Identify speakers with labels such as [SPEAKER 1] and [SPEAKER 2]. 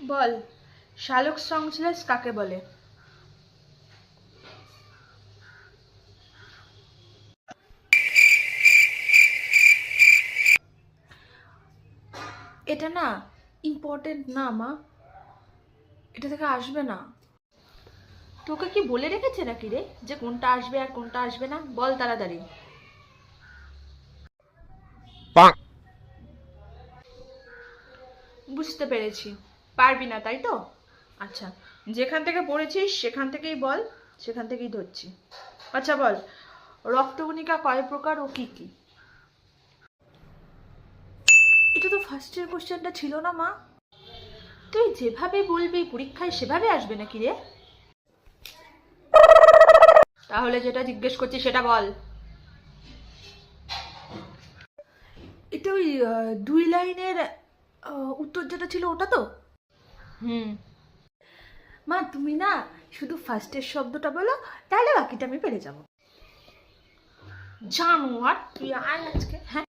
[SPEAKER 1] বল, শালক সংশ্লেষ কাকে বলে? এটা না ইম্পর্টেন্ট না মা, এটা থেকে আসবে না। তোকে কি বলে রেখেছে নাকি রে যে কোনটা আসবে আর কোনটা আসবে না? বল তাড়াতাড়ি। বুঝতে পেরেছি, পারবি না তাই তো? আচ্ছা, যেখান থেকে পড়েছিস সেখান থেকেই বল, সেখান থেকেই ধরছি। আচ্ছা বল, রক্তকণিকা কয় প্রকার ও কি কি? এটা তো ফার্স্ট ইয়ার কোশ্চেনটা ছিল না মা? তুই যেভাবে বলবি পরীক্ষায় সেভাবে আসবে নাকি রে? তাহলে যেটা জিজ্ঞেস করছি সেটা বল। এটা ওই 2 লাইনের উত্তর যেটা ছিল ওটা তো? হুম। মা তুমি না শুধু ফার্স্টের শব্দটা বলো, তাহলে বাকিটা আমি পেরে যাবো। জানো আর তুই আয় আজকে, হ্যাঁ।